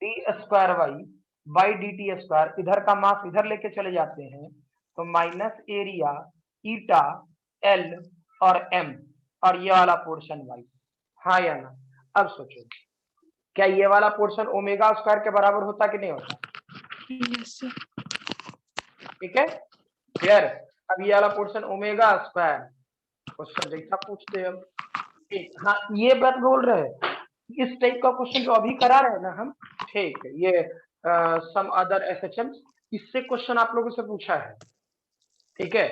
d square Y by D T square, इधर का मास इधर लेके चले जाते हैं, तो माइनस एरिया ईटा एल और एम, और ये वाला पोर्शन वाई, हाँ या ना। अब सोचो क्या ये वाला पोर्शन ओमेगा स्क्वायर के बराबर होता कि नहीं होता, यस सर। ठीक है, क्लियर। अब ये वाला पोर्शन ओमेगा स्क्वायर, क्वेश्चन जैसा पूछते हैं, ठीक, हाँ ये बात बोल रहे हैं, इस टाइप का क्वेश्चन जो अभी करा रहे हैं ना हम, ठीक है, ये सम अदर एसएचएम, इससे क्वेश्चन आप लोगों से पूछा है, ठीक है।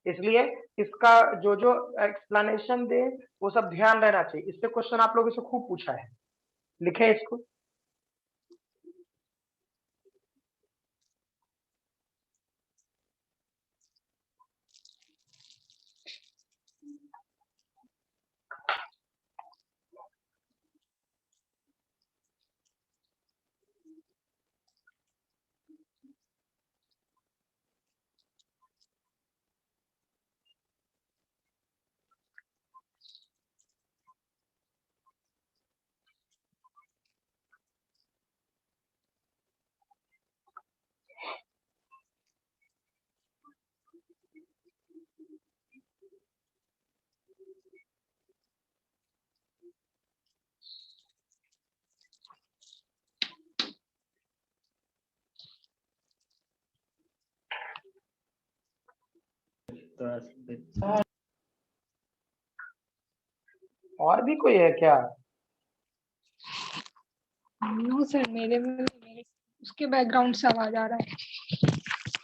इसलिए इसका जो जो एक्सप्लेनेशन दे वो सब ध्यान रहना चाहिए, इससे क्वेश्चन आप लोगों से खूब पूछा है, लिखे इसको। और भी कोई है क्या, नो सर, मेरे उसके बैकग्राउंड से आवाज आ रहा है।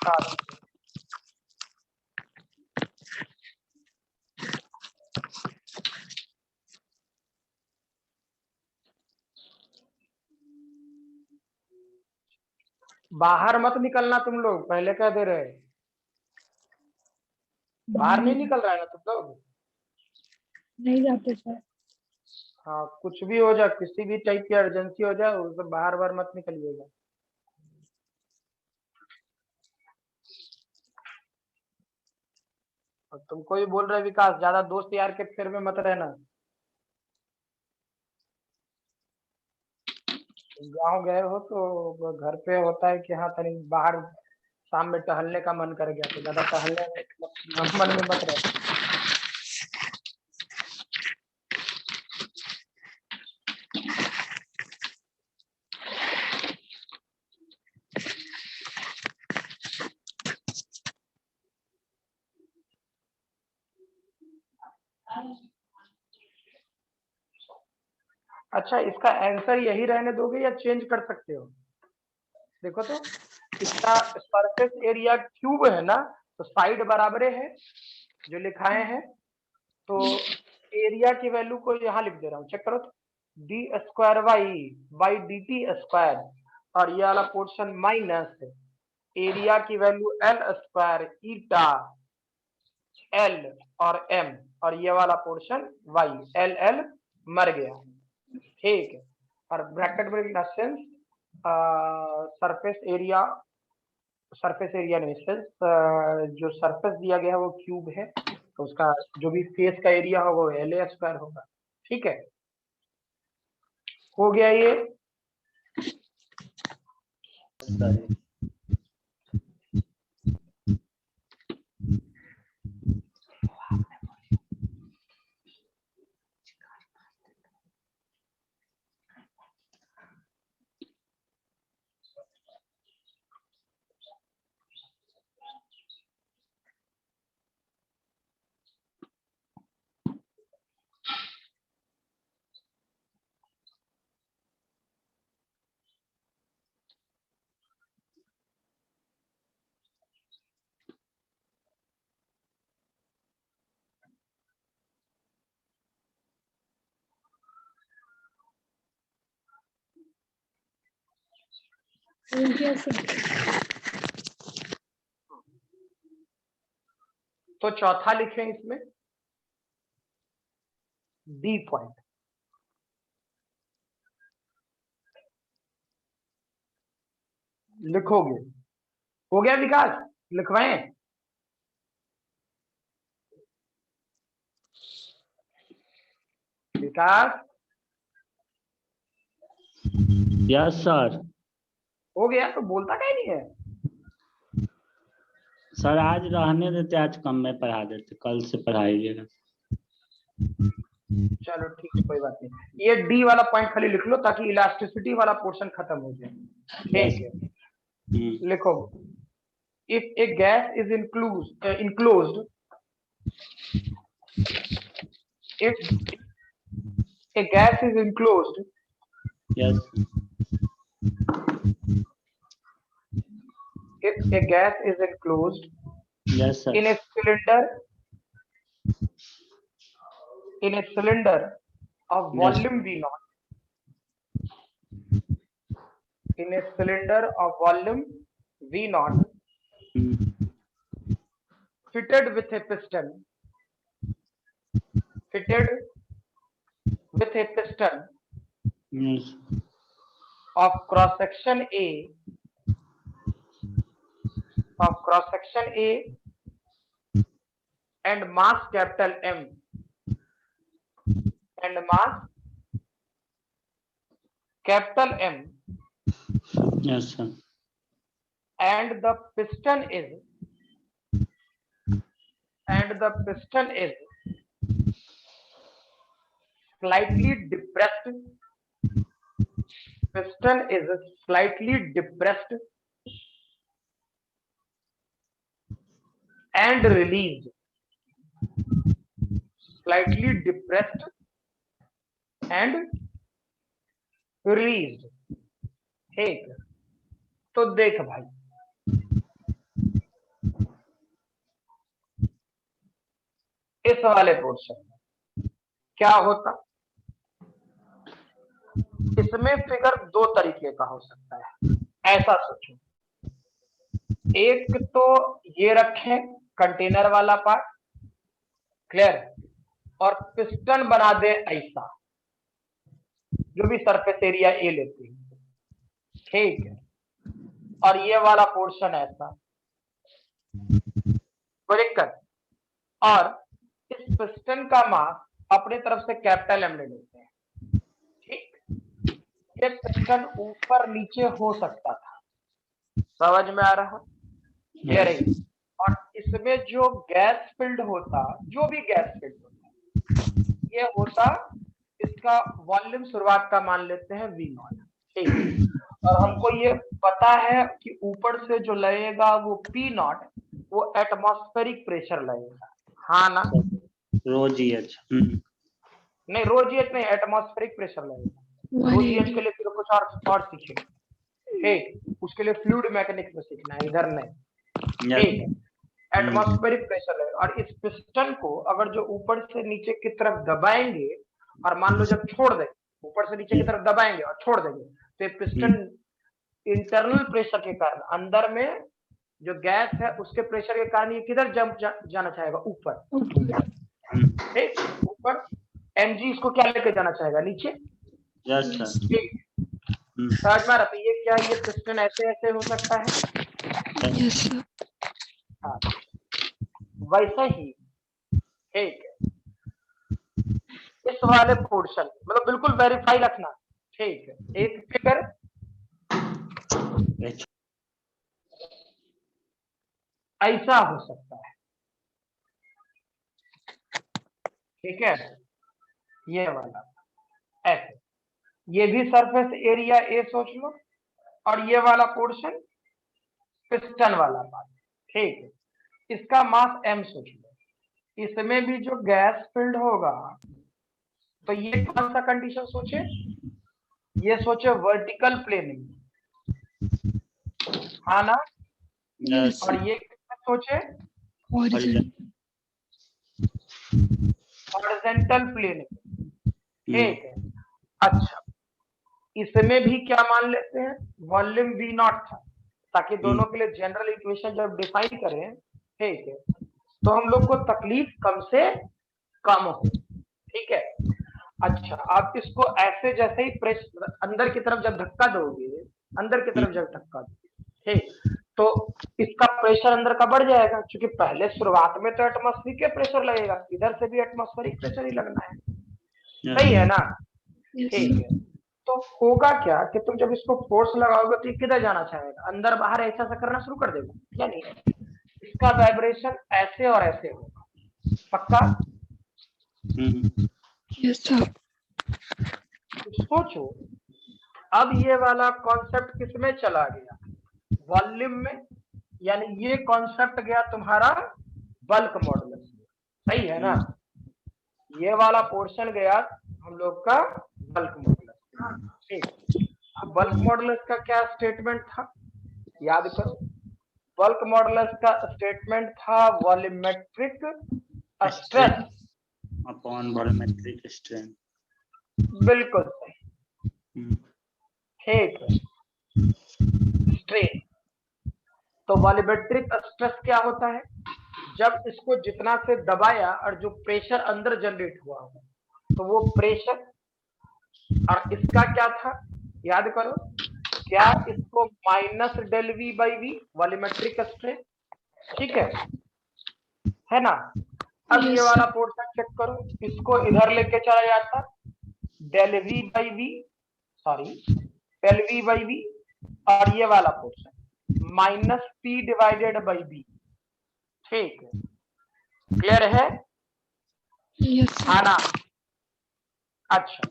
हाँ। बाहर मत निकलना तुम लोग, पहले कह दे रहे, बाहर नहीं निकल रहा है ना तुम लोग, नहीं जाते सर। हाँ कुछ भी हो जाए, किसी भी टाइप की अर्जेंसी हो जाए, उस बाहर बाहर मत निकलिएगा। और तुमको ही बोल रहे विकास, ज्यादा दोस्त यार के फेर में मत रहना, गाँव गए हो तो घर पे होता है कि हाँ तनी बाहर शाम में टहलने का मन कर गया, तो ज्यादा टहलने मन में मत रहे। अच्छा, इसका आंसर यही रहने दोगे या चेंज कर सकते हो? देखो तो, इसका सरफेस एरिया क्यूब है ना, तो साइड बराबरे है जो लिखाए हैं, तो एरिया की वैल्यू को यहाँ लिख दे रहा हूँ, चेक करो तो, D square Y by D T square, और ये वाला पोर्शन माइनस एरिया की value L square eta L और एम, और ये वाला पोर्शन वाई, एल एल मर गया, ठीक है। और ब्रैकेट में सेंस सरफेस एरिया नहीं, सिर्फ जो सरफेस दिया गया है वो क्यूब है, तो उसका जो भी फेस का एरिया होगा वो एल ए स्क्वायर होगा, ठीक है। हो गया ये। तो चौथा लिखें इसमें डी पॉइंट, लिखोगे। हो गया विकास, लिखवाएं? विकास, यस सर। हो गया तो बोलता कहीं नहीं है। सर आज रहने देते, आज कम में पढ़ा देते, कल से पढ़ाइएगा। चलो ठीक है, कोई बात नहीं, ये डी वाला पॉइंट खाली लिख लो ताकि इलास्टिसिटी वाला पोर्शन खत्म हो जाए, ठीक है। लिखो, if A gas is enclosed if a gas is enclosed, yes if a gas is enclosed yes sir. in a cylinder of volume V naught, in a cylinder of volume V naught, fitted with a piston Yes. of cross section A and mass capital M and mass capital M, Yes sir. and the piston is slightly depressed, and released, slightly depressed and released, ठीक। तो देख भाई, इस वाले portion में क्या होता, इसमें फिगर दो तरीके का हो सकता है, ऐसा सोचो। एक तो ये रखें कंटेनर वाला पार्ट, क्लियर, और पिस्टन बना दे ऐसा, जो भी सरफेस एरिया ए लेती है, ठीक है, और ये वाला पोर्शन ऐसा, करेक्ट, और इस पिस्टन का मास अपने तरफ से कैपिटल एम ले लेते हैं, ठीक। ये पिस्टन ऊपर नीचे हो सकता था, समझ में आ रहा, ये रही। और इसमें जो गैस फिल्ड होता, जो भी गैस फिल्ड होता, ये होता, इसका वॉल्यूम शुरुआत का मान लेते हैं V नॉट, ठीक। और हमको ये पता है कि ऊपर से जो लगेगा वो P नॉट, वो एटमॉस्फेरिक प्रेशर लगेगा, हाँ ना? रोजीएच नहीं, रोजीएच नहीं, एटमॉस्फेरिक प्रेशर लगेगा, रोज EH के लिए फिर कुछ और सीखे, ठीक, उसके लिए फ्लूइड मैकेनिक्स में सीखना है, इधर नहीं, ठीक है। एटमॉस्फेरिक प्रेशर है, और इस पिस्टन को अगर जो ऊपर से नीचे की तरफ दबाएंगे और मान लो जब छोड़ देंगे, ऊपर से नीचे की तरफ दबाएंगे और छोड़ देंगे, तो ये पिस्टन इंटरनल प्रेशर के कारण अंदर में जो गैस है उसके प्रेशर के कारण ये किधर जंप जाना चाहेगा, ऊपर, ठीक, ऊपर। mg इसको क्या लेके जाना चाहेगा, नीचे, ठीक, समझ में आ रहा? तो ये क्या, ये पिस्टन ऐसे ऐसे हो सकता है, यस सर। हाँ, वैसा ही, ठीक है, इस वाले पोर्शन मतलब बिल्कुल वेरीफाई रखना, ठीक है। एक फिगर ऐसा हो सकता है, ठीक है, ये वाला ऐसे, ये भी सरफेस एरिया ए सोच लो, और ये वाला पोर्शन पिस्टन वाला पार्ट, ठीक है, इसका मास m सोच लो। इसमें भी जो गैस फिल्ड होगा, तो ये कौन सा कंडीशन सोचे, ये सोचे वर्टिकल प्लेनिंग, हाँ ना, यस और ये सोचे हॉरिजॉन्टल प्लेनिंग, ठीक है। अच्छा, इसमें भी क्या मान लेते हैं, वॉल्यूम V नॉट था, ताकि दोनों के लिए जनरल इक्वेशन जब डिफाइन करें, ठीक है, तो हम लोग को तकलीफ कम से कम हो, ठीक है। अच्छा, आप इसको ऐसे जैसे ही प्रेस अंदर की तरफ जब धक्का दोगे, अंदर की तरफ जब धक्का दोगे, ठीक, तो इसका प्रेशर अंदर का बढ़ जाएगा, क्योंकि पहले शुरुआत में तो एटमॉस्फेरिक के प्रेशर लगेगा, इधर से भी एटमॉस्फेरिक प्रेशर ही लगना है, सही है ना, ठीक है। तो होगा क्या कि तुम जब इसको फोर्स लगाओगे तो ये किधर जाना चाहेगा, अंदर बाहर ऐसा ऐसा करना शुरू कर देगा, या नहीं, इसका वाइब्रेशन ऐसे और ऐसे होगा, पक्का? Yes sir. सोचो, अब ये वाला कॉन्सेप्ट किसमें चला गया, वॉल्यूम में, यानी ये कॉन्सेप्ट गया तुम्हारा बल्क मॉडुलस में, सही है ना, ये वाला पोर्शन गया हम लोग का बल्क मॉडुलस, ठीक। अब बल्क मॉडुलस का क्या स्टेटमेंट था, याद करो, बल्क मॉडुलस का स्टेटमेंट था volumetric stress upon volumetric strain, बिल्कुल सही, ठीक है, स्ट्रेन। तो वॉल्यूमेट्रिक स्ट्रेस क्या होता है, जब इसको जितना से दबाया और जो प्रेशर अंदर जनरेट हुआ हो, तो वो प्रेशर, और इसका क्या था, याद करो, क्या इसको minus del V by V volumetric strain, ठीक है ना। अब ये वाला पोर्शन चेक करो, इसको इधर लेके चला जाता, del V by V, sorry del V by V, और ये वाला portion minus P divided by B, ठीक है, क्लियर है, यस हाँ ना। अच्छा,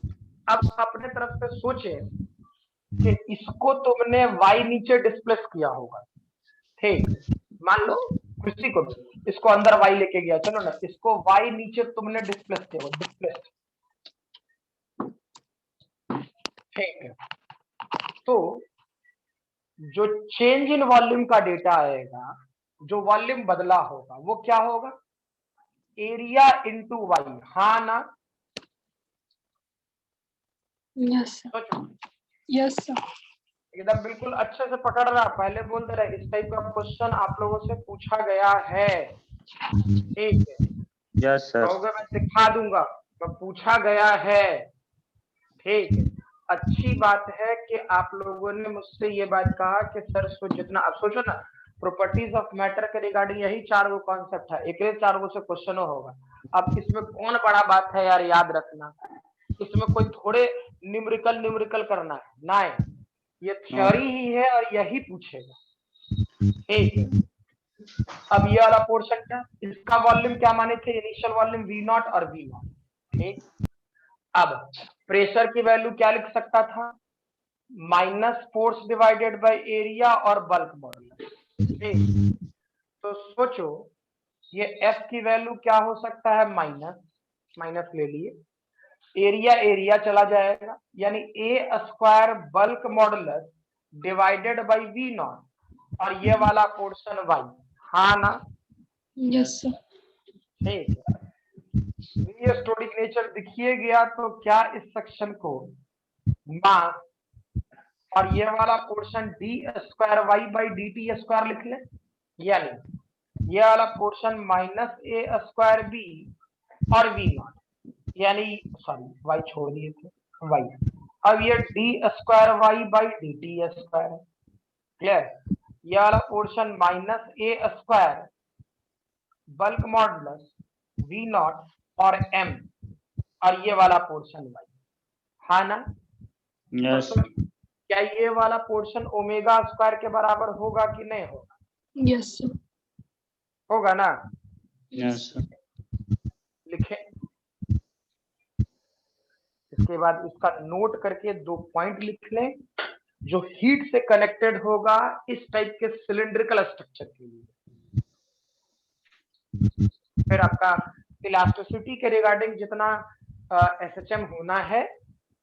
अब अपने तरफ से सोचे कि इसको तुमने y नीचे डिस्प्लेस किया होगा, ठीक, मान लो किसी को इसको अंदर y लेके गया, चलो ना, इसको y नीचे तुमने डिस्प्लेस किया होगा, डिस्प्लेस, ठीक है। तो जो चेंज इन वॉल्यूम का डेटा आएगा, जो वॉल्यूम बदला होगा, वो क्या होगा, एरिया इनटू y, हाँ ना, यस सोचो, यस सर। एकदम बिल्कुल अच्छे से पकड़ रहा, पहले बोल दे रहे, इस टाइप का क्वेश्चन आप लोगों से पूछा गया है, ठीक है, यस सर, कहोगे मैं सिखा दूंगा, मैं पूछा गया है, ठीक है। अच्छी बात है कि आप लोगों ने मुझसे ये बात कहा कि सर जितना आप सोचो ना, प्रॉपर्टीज ऑफ मैटर के रिगार्डिंग यही 4 गो कॉन्सेप्ट है, एक 4 गो से क्वेश्चन होगा। अब इसमें कौन बड़ा बात है यार, याद रखना, इसमें कोई थोड़े न्यूमेरिकल करना है ना, ये थ्योरी ही है और यही पूछेगा, ठीक है। अब ये वाला पोर्शन क्या, इसका वॉल्यूम क्या माने थे, इनिशियल वॉल्यूम V नॉट और V नॉट, ठीक। अब प्रेशर की वैल्यू क्या लिख सकता था, minus force divided by area और बल्क मॉडुलस, ठीक। तो सोचो ये F की वैल्यू क्या हो सकता है, माइनस ले लिए, एरिया एरिया चला जाएगा, यानी A square bulk modulus divided by V not और ये वाला पोर्शन वाई। हाँ ना? Yes sir. ठीक है, ये स्टोरिक नेचर दिखिए गया तो क्या इस सेक्शन को मास और ये वाला portion D square Y by D T square लिख ले, यानी ये वाला portion minus A square B और वी नॉट, यानी सॉरी वाई छोड़ दिए थे वाई, अब ये D square Y by D T square है। क्लियर? ये वाला portion minus A square bulk modulus V not और एम और ये वाला पोर्शन वाई। हाँ ना? यस तो क्या ये वाला पोर्शन ओमेगा स्क्वायर के बराबर होगा कि नहीं होगा? Yes sir. होगा ना? यस लिखें, इसके बाद इसका नोट करके 2 पॉइंट लिख लें जो हीट से कनेक्टेड होगा इस टाइप के सिलिंड्रिकल स्ट्रक्चर के लिए। फिर आपका इलास्टिसिटी के रिगार्डिंग जितना एसएचएम होना है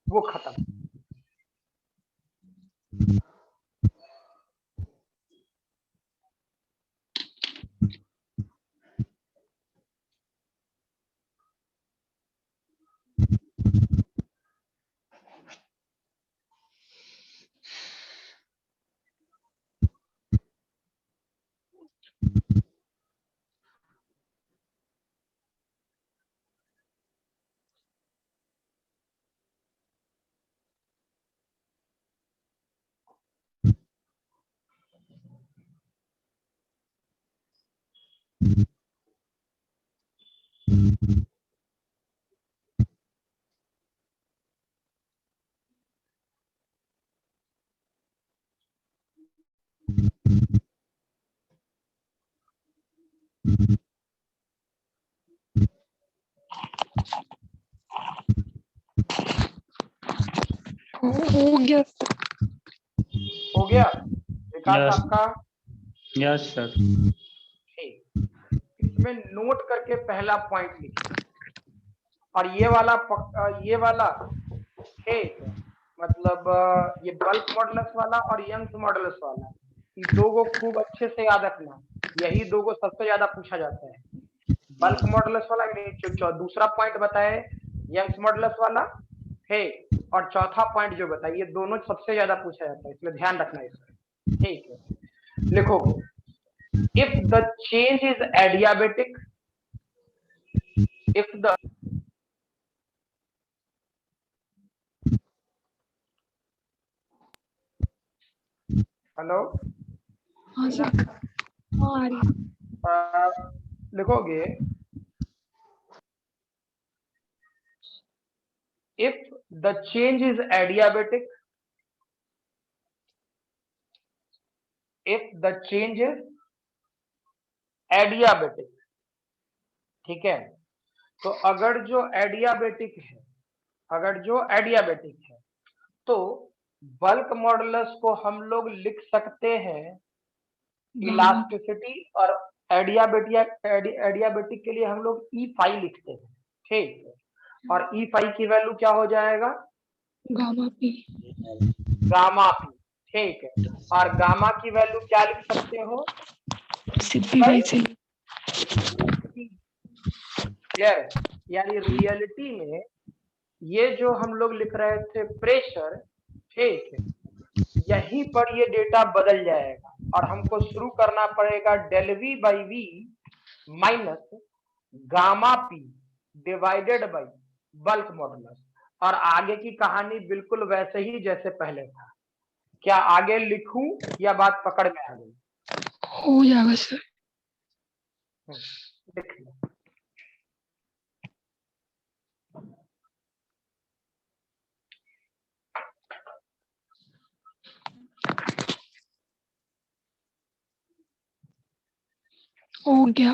वो खत्म। हो गया। हो गया विकास Yes. आपका? Yes sir. ठीक, इसमें नोट करके पहला पॉइंट लिखिए और ये वाला ठीक है, मतलब ये बल्क मॉडुलस वाला और यंग्स मॉडुलस वाला, ये दो को खूब अच्छे से याद रखना, यही दो को सबसे ज्यादा पूछा जाता है। बल्क मॉडुलस वाला जो दूसरा पॉइंट बताए यंग्स मॉडुलस वाला है, और चौथा पॉइंट जो बताए, ये दोनों सबसे ज्यादा पूछा जाता है, इसमें ध्यान रखना इसमें। ठीक है, लिखोगे if the change is adiabatic, if the hello हाँ सर। हाँ आ रही है। लिखोगे if the change is adiabatic, if the change is adiabatic, ठीक है, तो अगर जो एडियाबेटिक है, अगर जो एडियाबेटिक है तो बल्क मॉडुलस को हम लोग लिख सकते हैं इलास्टिसिटी, और एडियाबेटिक के लिए हम लोग E5 लिखते हैं। ठीक है, और E5 की वैल्यू क्या हो जाएगा? Gamma P. Gamma P. ठीक है, और गामा की वैल्यू क्या लिख सकते हो? सिप्पी बाई से। क्लियर? यानी रियलिटी में ये जो हम लोग लिख रहे थे प्रेशर, ठीक है, यहीं पर ये डेटा बदल जाएगा और हमको शुरू करना पड़ेगा del V by V minus gamma P divided by bulk modulus, और आगे की कहानी बिल्कुल वैसे ही जैसे पहले था। क्या आगे लिखूं या बात पकड़ में आ गई? हो जाएगा सर। लिख लो। हो गया।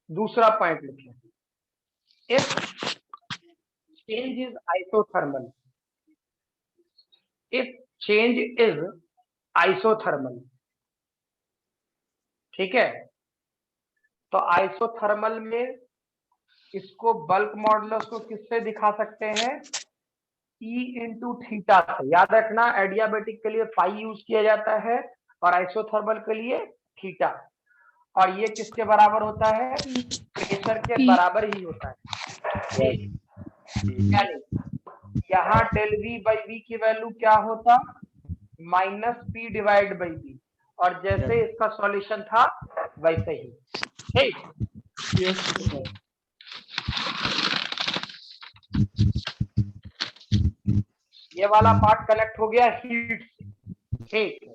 दूसरा पॉइंट लिखें, if change is isothermal, if change is isothermal, ठीक है, तो आइसोथर्मल में इसको बल्क मॉडुलस को किससे दिखा सकते हैं? E इंटू थीटा से। याद रखना, एडियाबेटिक के लिए पाई यूज किया जाता है और आइसोथर्मल के लिए थीटा। और ये किसके बराबर होता है? प्रेशर के P. बराबर ही होता है। यानी यहाँ डेल वी बाई वी की वैल्यू क्या होता? Minus P divide by B. और जैसे इसका सॉल्यूशन था वैसे ही। ठीक, ये वाला पार्ट कनेक्ट हो गया हीट से। ठीक,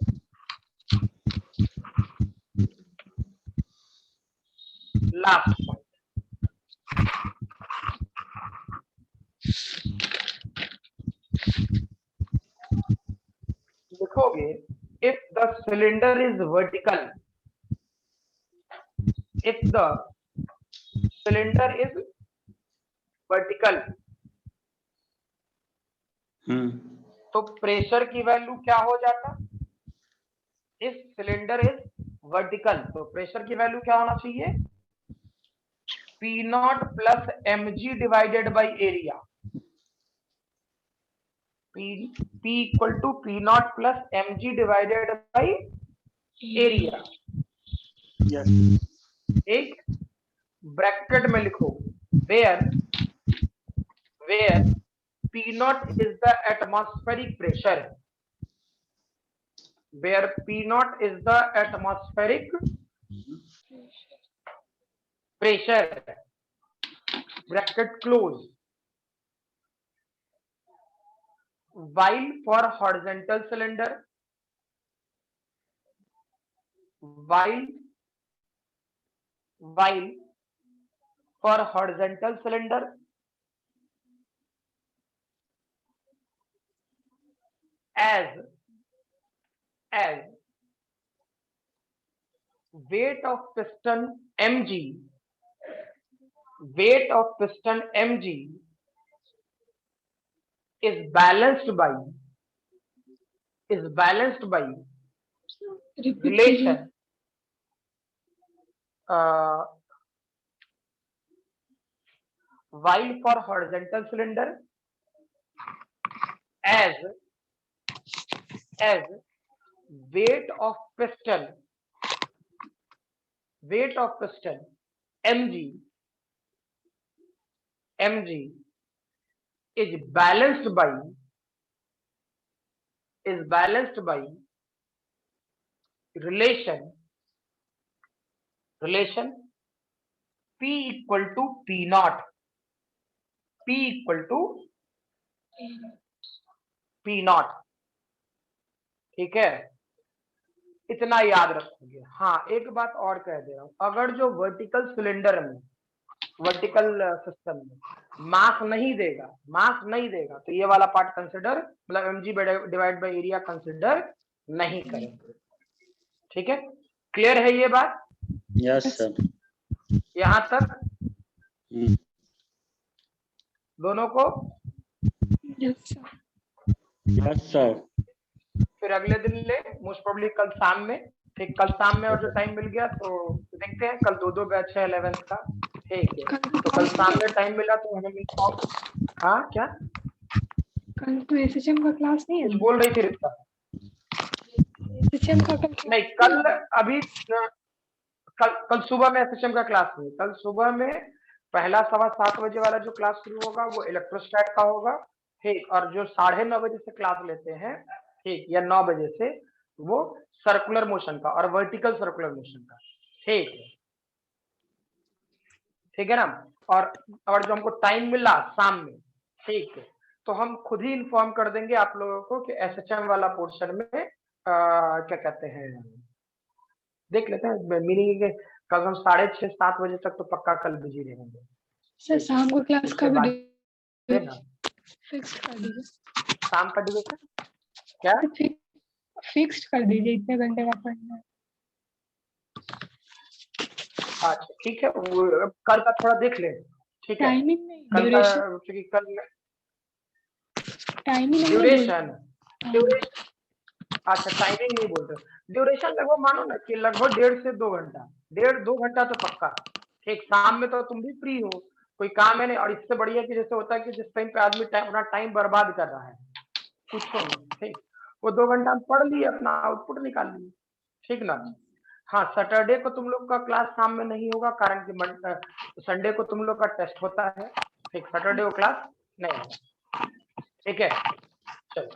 लास्ट पॉइंट लिखोगे, if the cylinder is vertical, if the cylinder is vertical, तो प्रेशर की वैल्यू क्या हो जाता? इफ सिलेंडर इज वर्टिकल तो प्रेशर की वैल्यू क्या होना चाहिए? P naught plus M G divided by area. P equal to P naught plus M G divided by area. एक ब्रैकेट में लिखो, where P naught is the atmospheric pressure, where P naught is the atmospheric pressure, bracket close, while for horizontal cylinder, while for horizontal cylinder, as weight of piston mg is balanced by relation while for horizontal cylinder, as weight of piston mg is balanced by relation P equal to P naught, ठीक है? इतना याद रखोगे। हाँ, एक बात और कह दे रहा हूं, अगर जो वर्टिकल सिलेंडर में, वर्टिकल सिस्टम में मास नहीं देगा तो ये वाला पार्ट कंसिडर, मतलब MG divide by area consider नहीं करेंगे। ठीक है, क्लियर है ये बात? Yes sir. यहां तक दोनों को? Yes, sir. फिर अगले दिन ले, मोस्ट प्रोबेबली कल शाम में। ठीक, कल शाम में और जो टाइम मिल गया तो देखते हैं, कल दो बैच है 11th का। ठीक है, तो कल शाम में टाइम मिला तो हमें मिलता। हाँ क्या? कल तो एसएचएम का क्लास नहीं है? कुछ बोल रही थी रिश्ता? एसएचएम का कल नहीं, कल अभी कल सुबह में एसएचएम का क्लास नहीं। कल सुबह में पहला 7:15 बजे वाला जो क्लास शुरू होगा वो इलेक्ट्रोस्टैट का होगा। ठीक, और जो 9:30 बजे से क्लास लेते हैं, ठीक, या 9 बजे से, वो सर्कुलर मोशन का और वर्टिकल सर्कुलर मोशन का। ठीक है ना? और जो हमको टाइम मिला शाम में, ठीक है, तो हम खुद ही इन्फॉर्म कर देंगे आप लोगों को कि एसएचएम वाला पोर्शन में क्या कहते हैं, देख लेते हैं मीनिंग के। कल हम 6:30-7 बजे तक तो पक्का कल बिजी रहेंगे। सर शाम को क्लास का उसके भी बाद फिक्स कर दीजिए। शाम का ड्यूरेशन क्या? फिक्स कर दीजिए, इतने घंटे का पढ़ना है। अच्छा ठीक है, वो कल का थोड़ा देख ले। ठीक है, टाइमिंग नहीं, कल ड्यूरेशन। का, क्योंकि कल टाइमिंग ड्यूरेशन, अच्छा टाइमिंग नहीं बोलते, ड्यूरेशन लगभग मानो ना कि लगभग 1.5 से 2 घंटा, 1.5-2 घंटा तो पक्का। ठीक, शाम में तो तुम भी फ्री हो, कोई काम है नहीं। और इससे बढ़िया कि जैसे होता है कि जिस टाइम पे आदमी अपना टाइम बर्बाद कर रहा है, पूछो मत, ठीक, वो 2 घंटा हम पढ़ लिए, अपना आउटपुट निकाल लिए, ठीक ना। हाँ, सैटरडे को तुम लोग का क्लास शाम में नहीं होगा, कारण कि संडे को तुम लोग का टेस्ट होता है, ठीक, सैटरडे को क्लास नहीं होगा, ठीक है। चलो